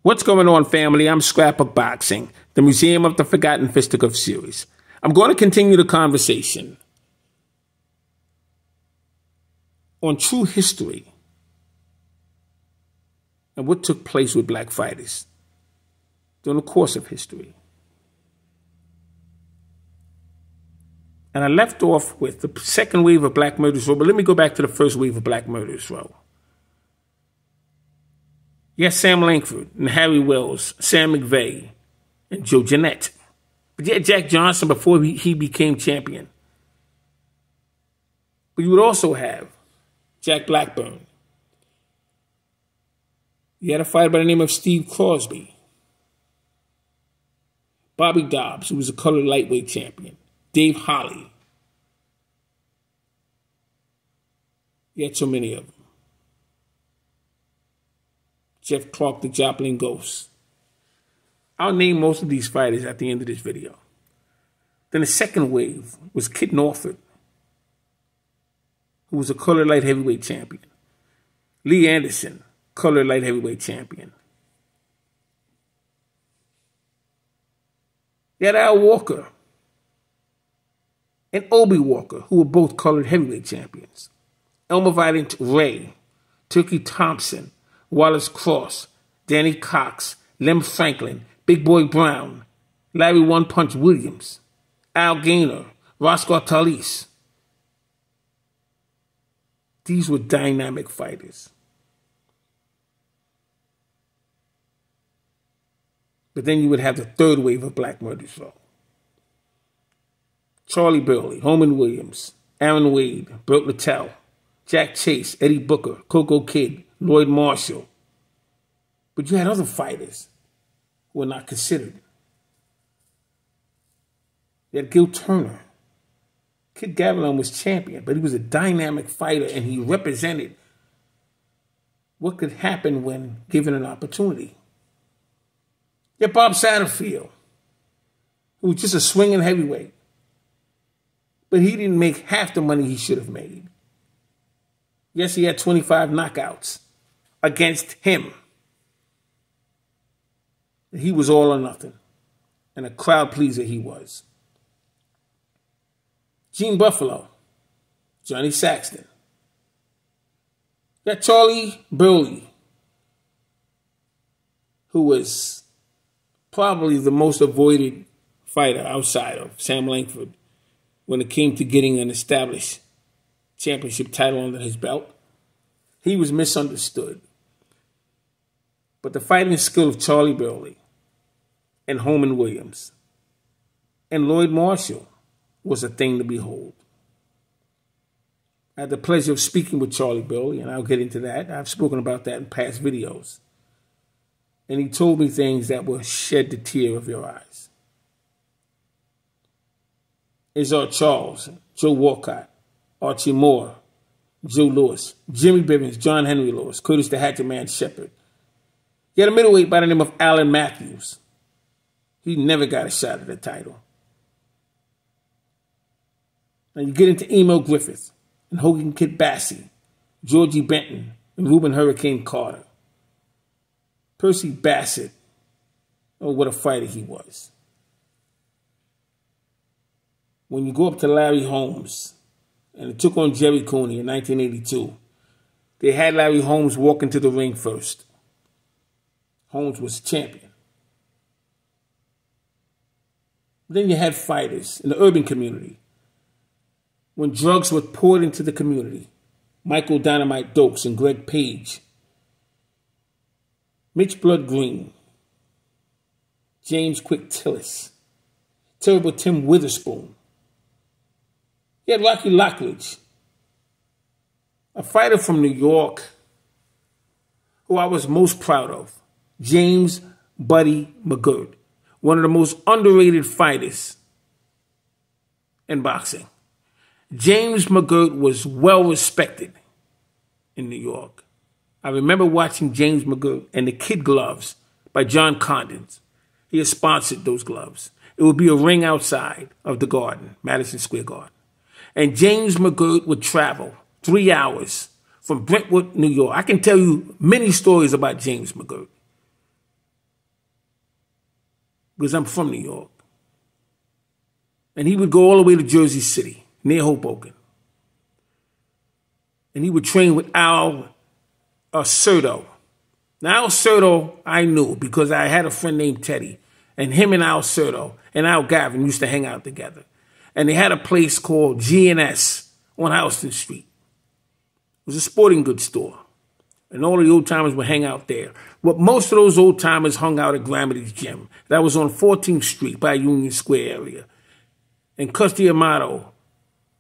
What's going on, family? I'm Scrapbook Boxing, the Museum of the Forgotten Fisticuff series. I'm going to continue the conversation on true history and what took place with black fighters during the course of history. And I left off with the second wave of Black Murderers Row, but let me go back to the first wave of Black Murderers Row. Yes, Sam Langford and Harry Wells, Sam McVeigh, and Joe Jeanette. But you had Jack Johnson before he became champion. But you would also have Jack Blackburn. You had a fighter by the name of Steve Crosby. Bobby Dobbs, who was a colored lightweight champion. Dave Holly. You had so many of them. Jeff Clark, the Joplin Ghost. I'll name most of these fighters at the end of this video. Then the second wave was Kit Norford, who was a colored light heavyweight champion. Lee Anderson, colored light heavyweight champion. You had Al Walker and Obie Walker, who were both colored heavyweight champions. Elmer Valiant Ray, Turkey Thompson, Wallace Cross, Danny Cox, Lem Franklin, Big Boy Brown, Larry One Punch Williams, Al Gaynor, Roscoe Talise. These were dynamic fighters. But then you would have the third wave of Black Murderers Row. Charlie Burley, Holman Williams, Aaron Wade, Burt Littell, Jack Chase, Eddie Booker, Coco Kidd, Lloyd Marshall. But you had other fighters who were not considered. You had Gil Turner. Kid Gavilan was champion, but he was a dynamic fighter, and he represented what could happen when given an opportunity. You had Bob Satterfield, who was just a swinging heavyweight, but he didn't make half the money he should have made. Yes, he had 25 knockouts against him. He was all or nothing, and a crowd pleaser he was. Gene Buffalo, Johnny Saxton. You got Charlie Burley, who was probably the most avoided fighter outside of Sam Langford when it came to getting an established championship title under his belt. He was misunderstood. But the fighting skill of Charlie Burley and Holman Williams and Lloyd Marshall was a thing to behold. I had the pleasure of speaking with Charlie Burley, and I'll get into that. I've spoken about that in past videos. And he told me things that will shed the tear of your eyes. Izard Charles, Joe Walcott, Archie Moore, Joe Lewis, Jimmy Bivens, John Henry Lewis, Curtis the Hatchet Man Shepard. You had a middleweight by the name of Alan Matthews. He never got a shot at the title. Now you get into Emil Griffith and Hogan Kid Bassie, Georgie Benton, and Reuben Hurricane Carter. Percy Bassett, oh, what a fighter he was. When you go up to Larry Holmes, and it took on Jerry Cooney in 1982, they had Larry Holmes walk into the ring first. Holmes was champion. Then you had fighters in the urban community. When drugs were poured into the community, Michael Dynamite Dokes and Greg Page, Mitch Blood Green, James Quick Tillis, Terrible Tim Witherspoon. You had Rocky Lockridge, a fighter from New York who I was most proud of, James Buddy McGirt, one of the most underrated fighters in boxing. James McGirt was well respected in New York. I remember watching James McGirt and the Kid Gloves by John Condon. He had sponsored those gloves. It would be a ring outside of the Garden, Madison Square Garden. And James McGirt would travel 3 hours from Brentwood, New York. I can tell you many stories about James McGirt. because I'm from New York. And he would go all the way to Jersey City, near Hoboken. And he would train with Al Serto. Now, Al Serto, I knew because I had a friend named Teddy. And him and Al Serto and Al Gavin used to hang out together. And they had a place called G&S on Houston Street. It was a sporting goods store. And all the old timers would hang out there. But most of those old timers hung out at Gramedy's Gym. That was on 14th Street by Union Square area. And Custy Amato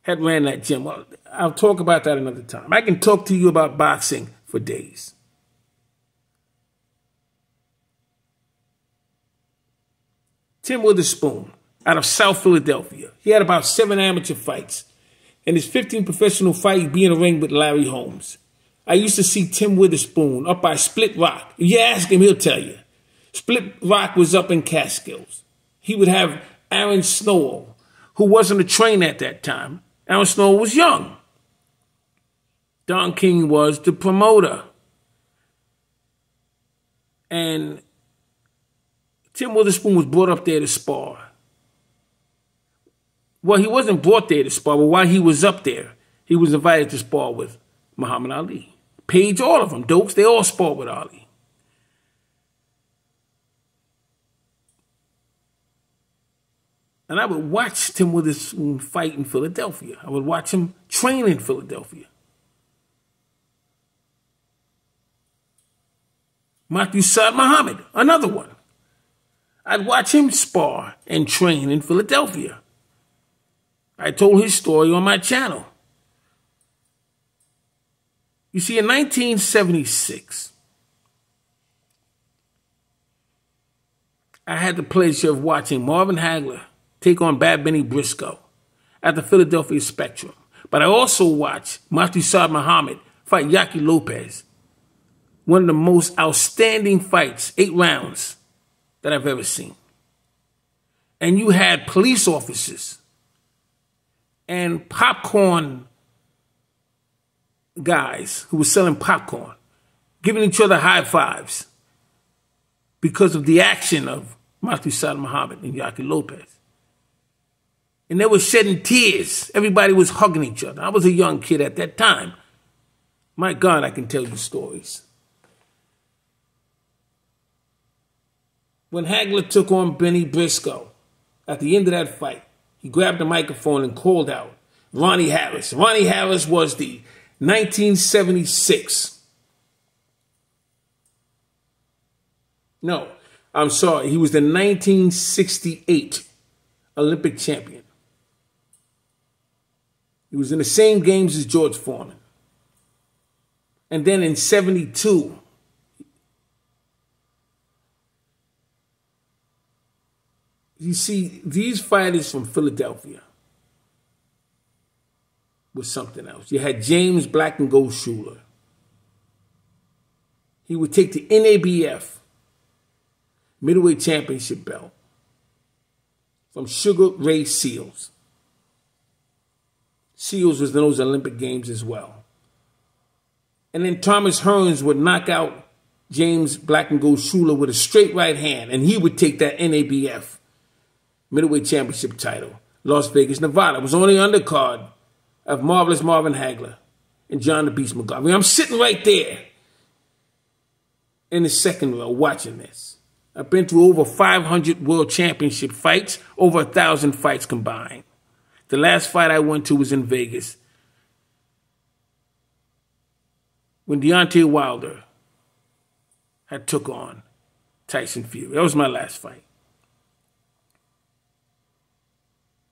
had ran that gym. Well, I'll talk about that another time. I can talk to you about boxing for days. Tim Witherspoon, out of South Philadelphia. He had about 7 amateur fights. And his 15th professional fight, he'd be in a ring with Larry Holmes. I used to see Tim Witherspoon up by Split Rock. If you ask him, he'll tell you. Split Rock was up in Catskills. He would have Aaron Snowell, who wasn't a trainer at that time. Aaron Snowell was young. Don King was the promoter. And Tim Witherspoon was brought up there to spar. Well, he wasn't brought there to spar, but while he was up there, he was invited to spar with Muhammad Ali. Page, all of them, Dokes, they all sparred with Ali. And I would watch Tim Witherspoon fight in Philadelphia. I would watch him train in Philadelphia. Matthew Saad Muhammad, another one. I'd watch him spar and train in Philadelphia. I told his story on my channel. You see, in 1976, I had the pleasure of watching Marvin Hagler take on Bad Benny Briscoe at the Philadelphia Spectrum. But I also watched Matthew Saad Muhammad fight Yaki Lopez. One of the most outstanding fights, 8 rounds, that I've ever seen. And you had police officers and popcorn guys who were selling popcorn, giving each other high fives because of the action of Matthew Saad Muhammad and Yaki Lopez. And they were shedding tears. Everybody was hugging each other. I was a young kid at that time. My God, I can tell you stories. When Hagler took on Benny Briscoe, at the end of that fight, he grabbed the microphone and called out Ronnie Harris. Ronnie Harris was the 1976. No, I'm sorry. He was the 1968 Olympic champion. He was in the same games as George Foreman. And then in 72, you see, these fighters from Philadelphia was something else. You had James Black and Gold Schuler. He would take the NABF middleweight championship belt from Sugar Ray Seals. Seals was in those Olympic Games as well. And then Thomas Hearns would knock out James Black and Gold Schuler with a straight right hand, and he would take that NABF middleweight championship title. Las Vegas, Nevada. It was on the undercard of Marvelous Marvin Hagler and John the Beast McGovern. I'm sitting right there in the second row watching this. I've been through over 500 world championship fights, over 1,000 fights combined. The last fight I went to was in Vegas when Deontay Wilder had took on Tyson Fury. That was my last fight.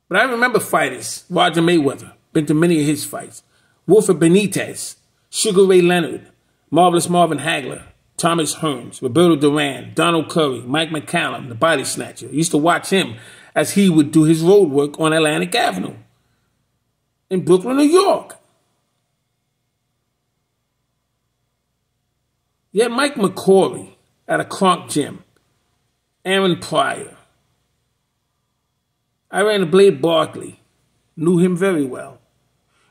But I remember fighters, Roger Mayweather, been to many of his fights, Wilfred Benitez, Sugar Ray Leonard, Marvelous Marvin Hagler, Thomas Hearns, Roberto Duran, Donald Curry, Mike McCallum, the Body Snatcher. I used to watch him as he would do his road work on Atlantic Avenue in Brooklyn, New York. You had Mike McCory at a Kronk gym, Aaron Pryor. I ran to Blade Barkley, knew him very well.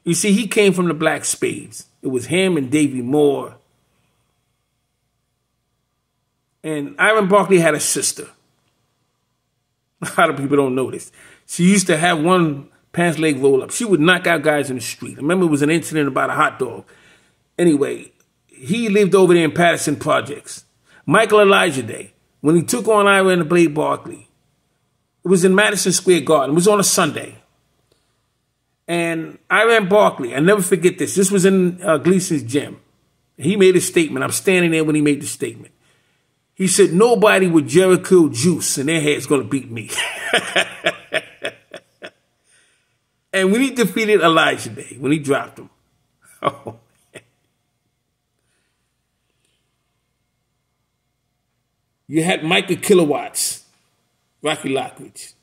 You see, he came from the Black Spades. It was him and Davey Moore. And Iron Barkley had a sister. A lot of people don't know this. She used to have one pants leg roll up. She would knock out guys in the street. I remember it was an incident about a hot dog. Anyway, he lived over there in Patterson Projects. Michael Elijah Day, when he took on Ira and the Blade Barkley, it was in Madison Square Garden. It was on a Sunday. And Ira and Barkley, I never forget this. This was in Gleason's gym. He made a statement. I'm standing there when he made the statement. He said, nobody with Jericho juice in their head is going to beat me. And when he defeated Elijah Day, when he dropped him, oh, you had Micah Kilowatts, Rocky Lockridge.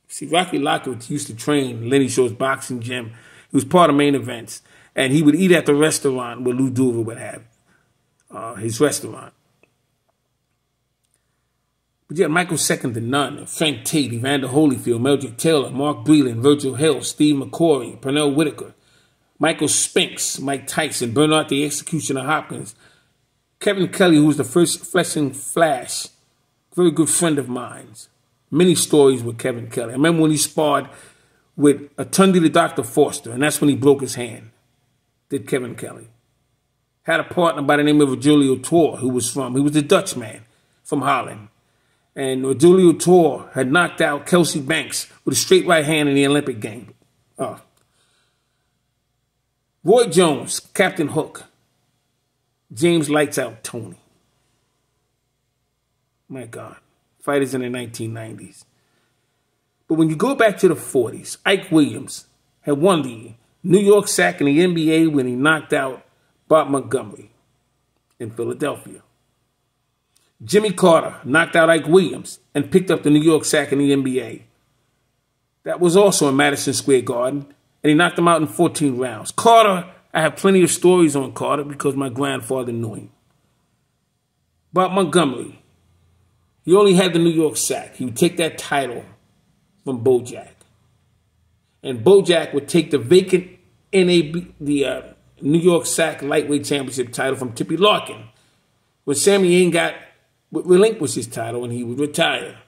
See, Rocky Lockridge used to train Lenny Show's boxing gym. He was part of Main Events. And he would eat at the restaurant where Lou Duva would have his restaurant. But you had Michael Second to None, Frank Tate, Evander Holyfield, Meldrick Taylor, Mark Breland, Virgil Hill, Steve McCory, Pernell Whitaker, Michael Spinks, Mike Tyson, Bernard the Executioner Hopkins, Kevin Kelly, who was the first Fletching Flash, very good friend of mine. Many stories with Kevin Kelly. I remember when he sparred with Atunde the Dr. Foster, and that's when he broke his hand, did Kevin Kelly. Had a partner by the name of Virgilio Tor, he was the Dutch man from Holland. And Virgilio Tor had knocked out Kelsey Banks with a straight right hand in the Olympic game. Roy Jones, Captain Hook, James Lights Out Tony. My God. Fighters in the 1990s. But when you go back to the 40s, Ike Williams had won the New York Sack in the NBA when he knocked out Bob Montgomery in Philadelphia. Jimmy Carter knocked out Ike Williams and picked up the New York Sack in the NBA. That was also in Madison Square Garden, and he knocked him out in 14 rounds. Carter, I have plenty of stories on Carter because my grandfather knew him. Bob Montgomery, he only had the New York Sack. He would take that title from Bojack. And Bojack would take the vacant the New York Sack Lightweight Championship title from Tippy Larkin. When Sammy Ain't would relinquish his title and he would retire.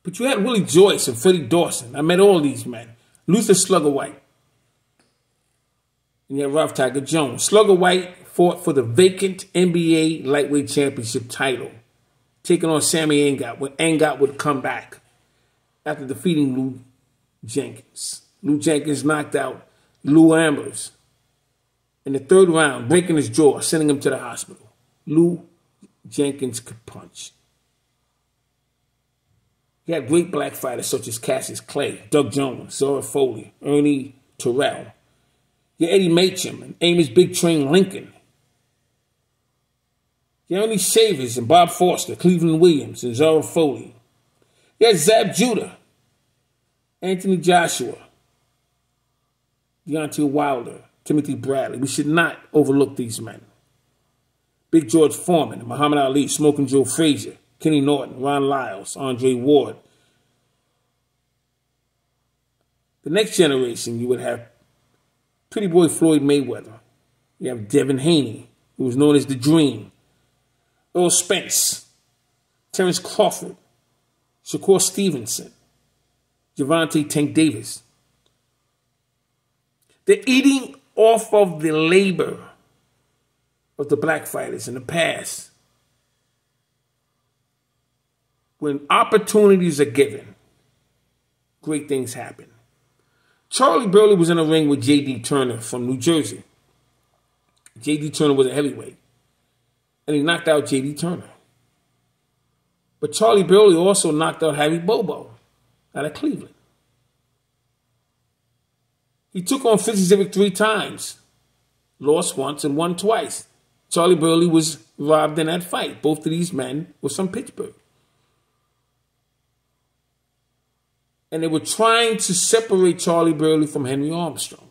But you had Willie Joyce and Freddie Dawson. I met all these men. Luther Slugger White. And you had Ralph Tiger Jones. Slugger White fought for the vacant NBA Lightweight Championship title, taking on Sammy Angot, when Angot would come back after defeating Lou Jenkins. Lou Jenkins knocked out Lou Ambers in the third round, breaking his jaw, sending him to the hospital. Lou Jenkins could punch. He had great black fighters such as Cassius Clay, Doug Jones, Zora Foley, Ernie Terrell. You had Eddie Macham and Amos Big Train Lincoln. You had Ernie Shavers and Bob Foster, Cleveland Williams, and Zora Foley. You had Zab Judah, Anthony Joshua, Deontay Wilder, Timothy Bradley. We should not overlook these men. Big George Foreman, Muhammad Ali, Smoking Joe Frazier, Kenny Norton, Ron Lyles, Andre Ward. The next generation, you would have Pretty Boy Floyd Mayweather. You have Devin Haney, who was known as The Dream. Earl Spence, Terrence Crawford, Shakur Stevenson, Gervonta Tank Davis. They're eating off of the labor of the black fighters in the past. When opportunities are given, great things happen. Charlie Burley was in a ring with J.D. Turner from New Jersey. J.D. Turner was a heavyweight, and he knocked out J.D. Turner. But Charlie Burley also knocked out Harry Bobo out of Cleveland. He took on Fitzy Zivic 3 times, lost once and won twice. Charlie Burley was robbed in that fight. Both of these men were from Pittsburgh. And they were trying to separate Charlie Burley from Henry Armstrong.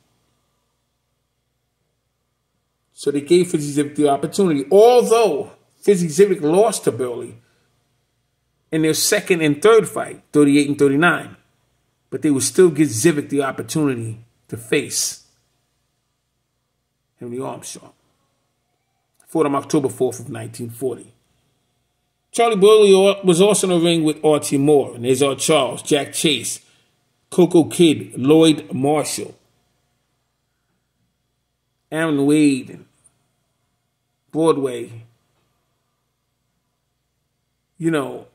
So they gave Fitzy Zivic the opportunity. Although Fitzy Zivic lost to Burley in their second and third fight, 38 and 39. But they would still give Zivic the opportunity to face Henry Armstrong. Fought on October 4th of 1940. Charlie Burley was also in the ring with Archie Moore, and there's Charles, Jack Chase, Coco Kidd, Lloyd Marshall, Aaron Wade, Broadway. You know,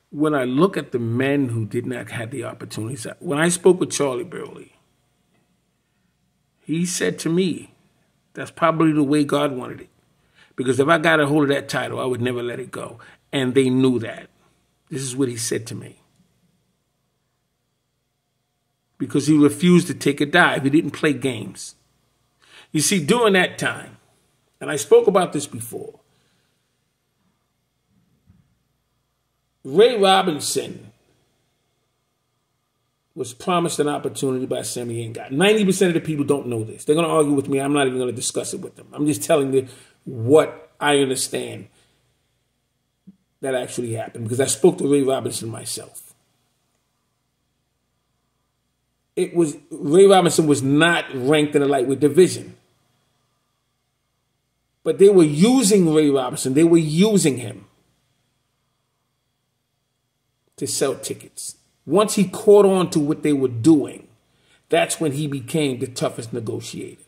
when I look at the men who did not have the opportunities, when I spoke with Charlie Burley, he said to me, that's probably the way God wanted it. Because if I got a hold of that title, I would never let it go. And they knew that. This is what he said to me. Because he refused to take a dive. He didn't play games. You see, during that time, and I spoke about this before, Ray Robinson was promised an opportunity by Sammy Ngai. 90% of the people don't know this. They're going to argue with me. I'm not even going to discuss it with them. I'm just telling you what I understand that actually happened, because I spoke to Ray Robinson myself. Ray Robinson was not ranked in the lightweight division. But they were using Ray Robinson. They were using him to sell tickets. Once he caught on to what they were doing, that's when he became the toughest negotiator.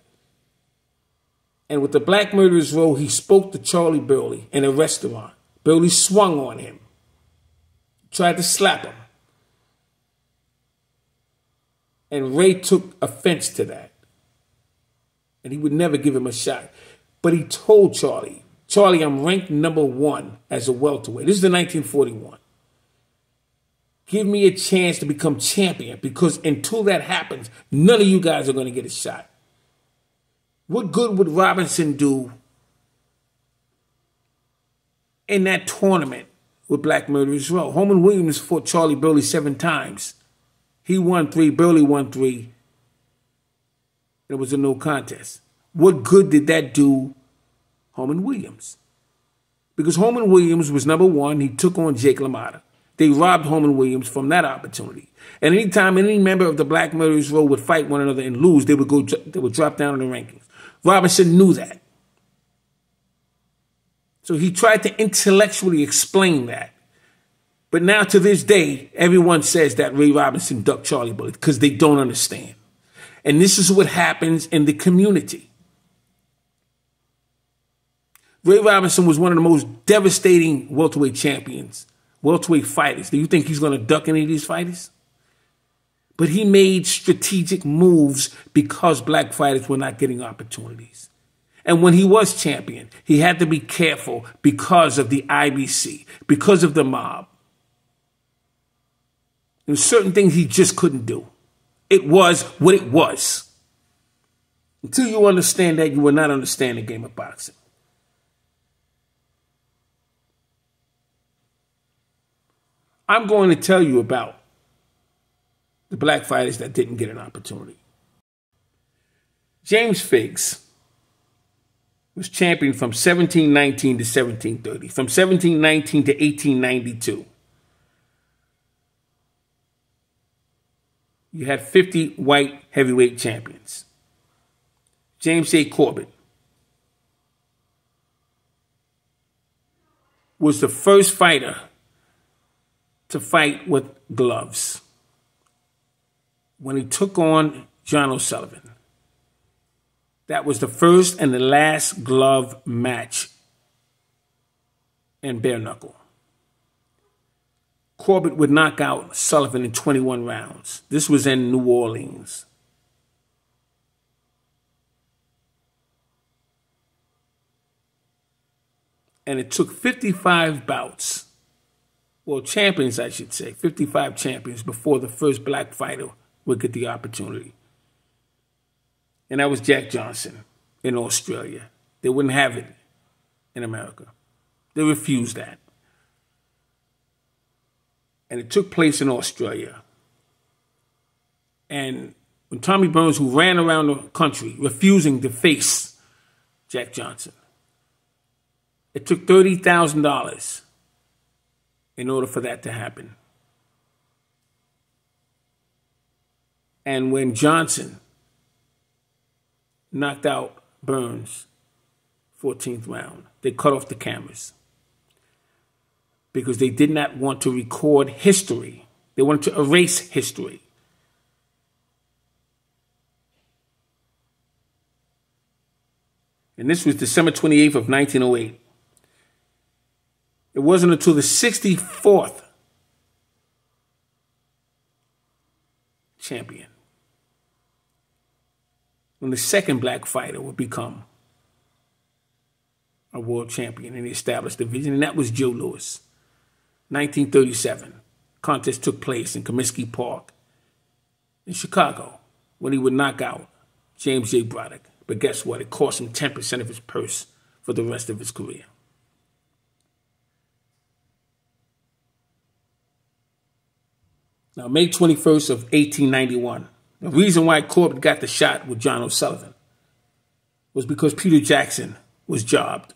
And with the Black Murderers Row, he spoke to Charlie Burley in a restaurant. Burley swung on him, tried to slap him. And Ray took offense to that. And he would never give him a shot. But he told Charlie, I'm ranked #1 as a welterweight. This is the 1941. Give me a chance to become champion, because until that happens, none of you guys are going to get a shot. What good would Robinson do in that tournament with Black Murderers Row? Holman Williams fought Charlie Burley 7 times. He won 3, Burley won 3. It was a no contest. What good did that do Holman Williams? Because Holman Williams was #1. He took on Jake LaMotta. They robbed Holman Williams from that opportunity. And anytime any member of the Black Murderers Row would fight one another and lose, they would drop down in the rankings. Robinson knew that. So he tried to intellectually explain that. But now to this day, everyone says that Ray Robinson ducked Charlie Burley because they don't understand. And this is what happens in the community. Ray Robinson was one of the most devastating welterweight champions, welterweight fighters. Do you think he's going to duck any of these fighters? But he made strategic moves because black fighters were not getting opportunities. And when he was champion, he had to be careful because of the IBC, because of the mob. There were certain things he just couldn't do. It was what it was. Until you understand that, you will not understand the game of boxing. I'm going to tell you about the black fighters that didn't get an opportunity. James Figs was champion from 1719 to 1730, from 1719 to 1892. You had 50 white heavyweight champions. James A. Corbett was the first fighter to fight with gloves when he took on John O'Sullivan. That was the first and the last glove match in bare knuckle. Corbett would knock out Sullivan in 21 rounds. This was in New Orleans. And it took 55 bouts, well, champions, I should say, 55 champions before the first black fighter would get the opportunity. And that was Jack Johnson in Australia. They wouldn't have it in America. They refused that. And it took place in Australia. And when Tommy Burns, who ran around the country refusing to face Jack Johnson, it took $30,000 in order for that to happen. And when Johnson knocked out Burns, 14th round. They cut off the cameras because they did not want to record history. They wanted to erase history. And this was December 28th of 1908. It wasn't until the 64th champion when the second black fighter would become a world champion in the established division, and that was Joe Louis. 1937. Contest took place in Comiskey Park in Chicago when he would knock out James J. Braddock. But guess what? It cost him 10% of his purse for the rest of his career. Now, May 21st of 1891, the reason why Corbett got the shot with John O'Sullivan was because Peter Jackson was jobbed.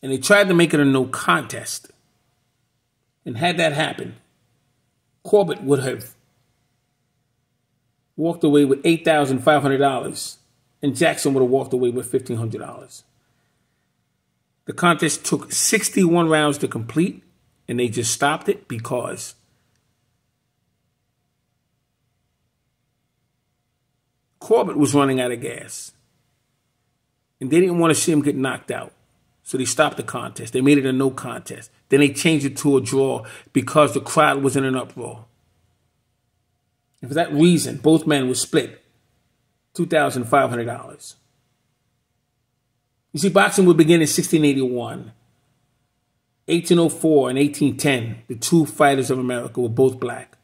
And they tried to make it a no contest. And had that happened, Corbett would have walked away with $8,500 and Jackson would have walked away with $1,500. The contest took 61 rounds to complete, and they just stopped it because Corbett was running out of gas. And they didn't want to see him get knocked out. So they stopped the contest. They made it a no contest. Then they changed it to a draw because the crowd was in an uproar. And for that reason, both men were split $2,500. You see, boxing would begin in 1681. 1804 and 1810, the two fighters of America were both black.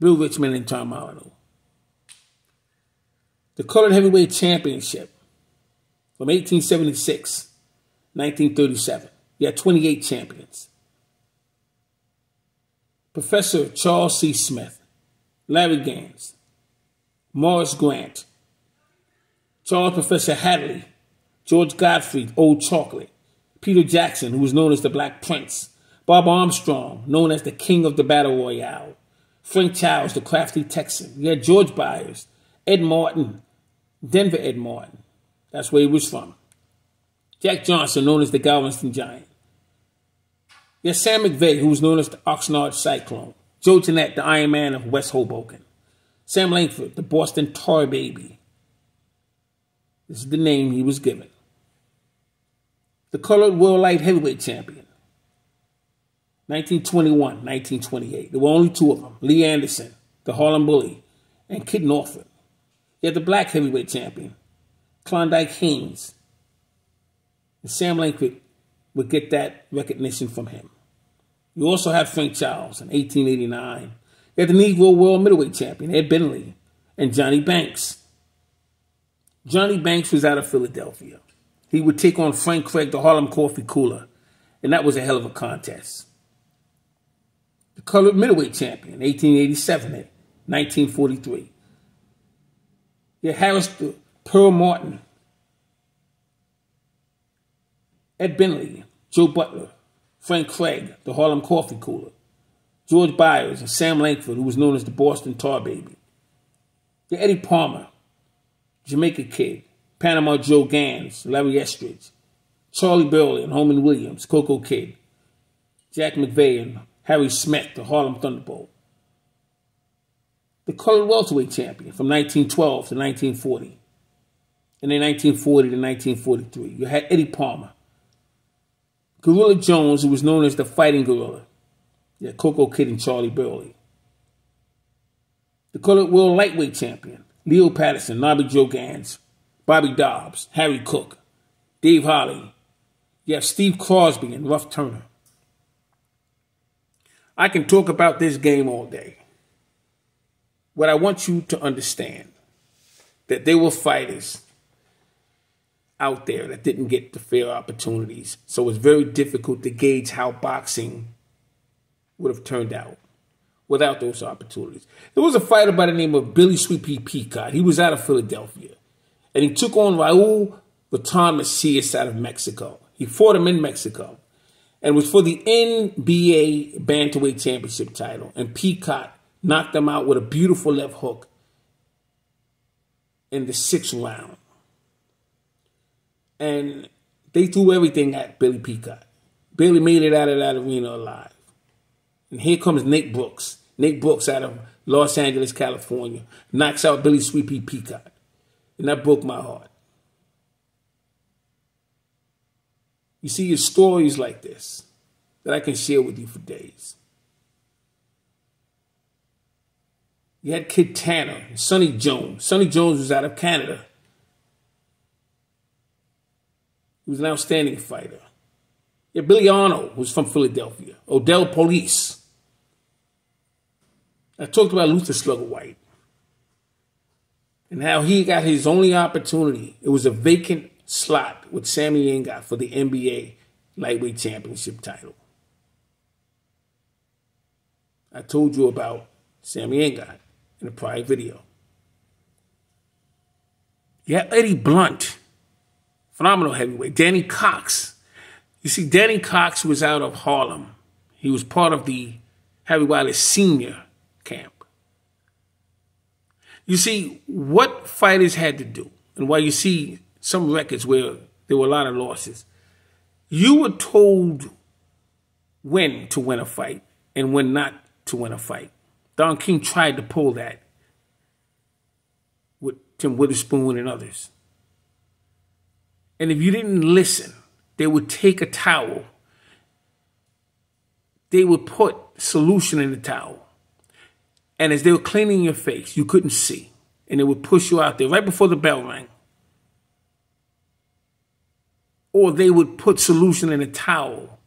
Bill Richmond and Tom Molyneux. The Colored Heavyweight Championship from 1876, 1937. You had 28 champions. Professor Charles C. Smith, Larry Gans, Morris Grant, Charles Professor Hadley, George Godfrey, Old Chocolate, Peter Jackson, who was known as the Black Prince, Bob Armstrong, known as the King of the Battle Royale, Frank Childs, the Crafty Texan. You had George Byers, Ed Martin, Denver Ed Martin. That's where he was from. Jack Johnson, known as the Galveston Giant. You had Sam McVeigh, who was known as the Oxnard Cyclone. Joe Jeanette, the Iron Man of West Hoboken. Sam Langford, the Boston Tar Baby. This is the name he was given. The Colored World Light Heavyweight Champion. 1921, 1928. There were only two of them. Lee Anderson, the Harlem Bully, and Kid Norfolk. You had the Black Heavyweight Champion, Klondike Haynes. And Sam Langford would get that recognition from him. You also had Frank Childs in 1889. You had the Negro World Middleweight Champion, Ed Bentley, and Johnny Banks. Johnny Banks was out of Philadelphia. He would take on Frank Craig, the Harlem Coffee Cooler, and that was a hell of a contest. The Colored Middleweight Champion, 1887, 1943. You had Harris Pearl Martin, Ed Bentley, Joe Butler, Frank Craig, the Harlem Coffee Cooler, George Byers, and Sam Langford, who was known as the Boston Tar Baby. You had Eddie Palmer, Jamaica Kid, Panama Joe Gans, Larry Estridge, Charlie Burley and Holman Williams, Coco Kid, Jack McVeigh and Harry Smith, the Harlem Thunderbolt. The Colored Welterweight Champion from 1912 to 1940. And then 1940 to 1943. You had Eddie Palmer. Gorilla Jones, who was known as the Fighting Gorilla. You had Coco Kid and Charlie Burley. The Colored World Lightweight Champion. Leo Patterson, Nobby Joe Gans, Bobby Dobbs, Harry Cook, Dave Holly. You have Steve Crosby and Ruff Turner. I can talk about this game all day. What I want you to understand, that there were fighters out there that didn't get the fair opportunities. So it's very difficult to gauge how boxing would have turned out without those opportunities. There was a fighter by the name of Billy Sweet Pea Peacock. He was out of Philadelphia. And he took on Raul Baton Macias out of Mexico. He fought him in Mexico. And was for the NBA Bantamweight Championship title. And Peacock knocked him out with a beautiful left hook in the 6th round. And they threw everything at Billy Peacock. Billy made it out of that arena alive. And here comes Nate Brooks. Nate Brooks out of Los Angeles, California, knocks out Billy Sweet Pea Peacock. And that broke my heart. You see, your stories like this that I can share with you for days. You had Kid Tanner, Sonny Jones. Sonny Jones was out of Canada. He was an outstanding fighter. Yeah, Billy Arnold was from Philadelphia. Odell Police. I talked about Luther Slugger White and how he got his only opportunity. It was a vacant slot with Sammy Ingot for the NBA Lightweight Championship title. I told you about Sammy Ingot in a prior video. You had Eddie Blunt, phenomenal heavyweight. Danny Cox. You see, Danny Cox was out of Harlem. He was part of the Harry Wiley Sr. camp. You see, what fighters had to do, and why you see some records where there were a lot of losses, you were told when to win a fight and when not to win a fight. Don King tried to pull that with Tim Witherspoon and others. And if you didn't listen, they would take a towel. They would put solution in the towel. And as they were cleaning your face, you couldn't see. And they would push you out there right before the bell rang. Or they would put solution in a towel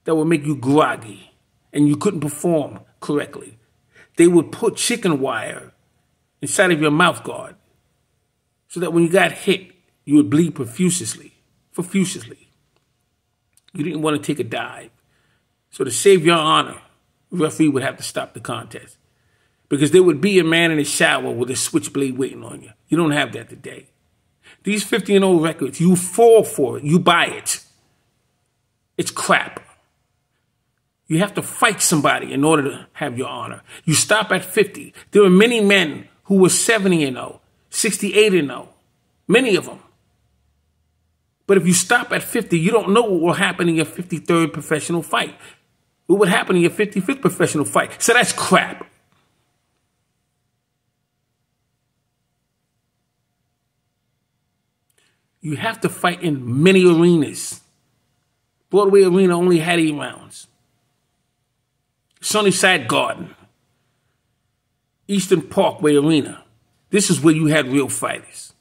that would make you groggy and you couldn't perform correctly. They would put chicken wire inside of your mouth guard so that when you got hit, you would bleed profusely. You didn't want to take a dive. So to save your honor, the referee would have to stop the contest. Because there would be a man in the shower with a switchblade waiting on you. You don't have that today. These 50-0 records, you fall for it. You buy it. It's crap. You have to fight somebody in order to have your honor. You stop at 50. There are many men who were 70-0, 68-0, many of them. But if you stop at 50, you don't know what will happen in your 53rd professional fight. What would happen in your 55th professional fight? So that's crap. You have to fight in many arenas. Broadway Arena only had 8 rounds. Sunnyside Garden. Eastern Parkway Arena. This is where you had real fighters.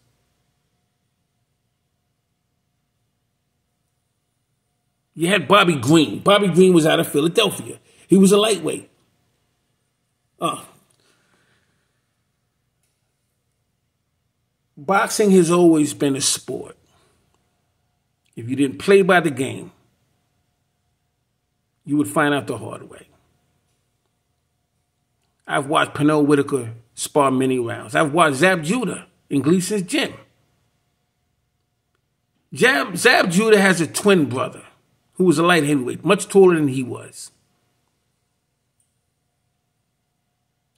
You had Bobby Green. Bobby Green was out of Philadelphia. He was a lightweight. Boxing has always been a sport. If you didn't play by the game, you would find out the hard way. I've watched Pernell Whitaker spar many rounds. I've watched Zab Judah in Gleason's gym. Zab Judah has a twin brother who was a light heavyweight, much taller than he was.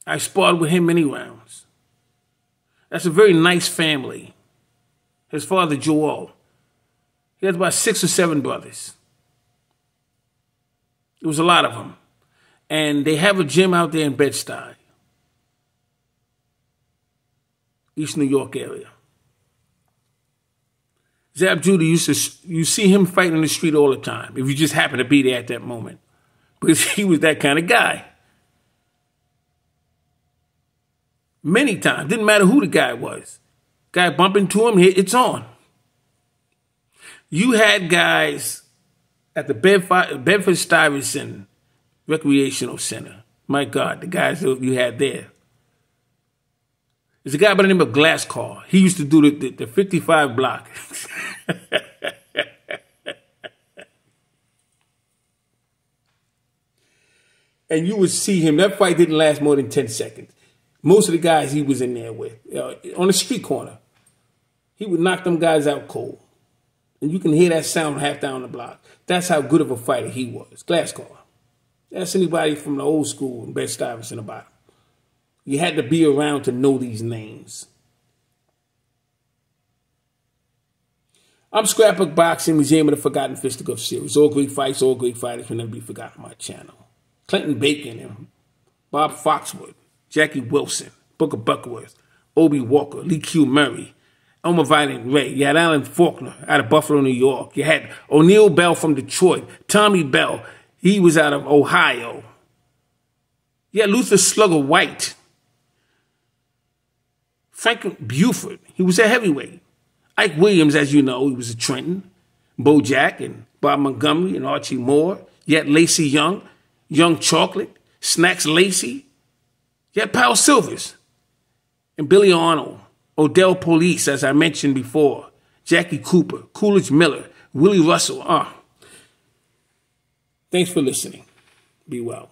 I sparred with him many rounds. That's a very nice family. His father, Joel, he had about 6 or 7 brothers. There was a lot of them. And they have a gym out there in Bed-Stuy, East New York area. Zab Judah you see him fighting in the street all the time, if you just happen to be there at that moment. Because he was that kind of guy. Many times, didn't matter who the guy was. Guy bump into him, it's on. You had guys at the Bedford-Stuyvesant Recreational Center. My God, the guys that you had there. There's a guy by the name of Glasscar. He used to do the 55 block. And you would see him. That fight didn't last more than 10 seconds. Most of the guys he was in there with, on the street corner, he would knock them guys out cold. And you can hear that sound half down the block. That's how good of a fighter he was. Glasscar. That's anybody from the old school in Bed-Stuyvesant about him. You had to be around to know these names. I'm Scrapbook Boxing, Museum of the Forgotten Fisticuff series. All great fights, all great fighters will never be forgotten on my channel. Clinton Bacon and Bob Foxwood, Jackie Wilson, Booker Buckworth, Obie Walker, Lee Q. Murray, Elmer Violent Ray. You had Alan Faulkner out of Buffalo, New York. You had O'Neill Bell from Detroit. Tommy Bell, he was out of Ohio. You had Luther Slugger White. Frank Buford, he was a heavyweight. Ike Williams, as you know, he was a Trenton. Bo Jack and Bob Montgomery and Archie Moore. You had Lacey Young, Young Chocolate, Snacks Lacey. You had Powell Silvers and Billy Arnold, Odell Police, as I mentioned before, Jackie Cooper, Coolidge Miller, Willie Russell. Thanks for listening. Be well.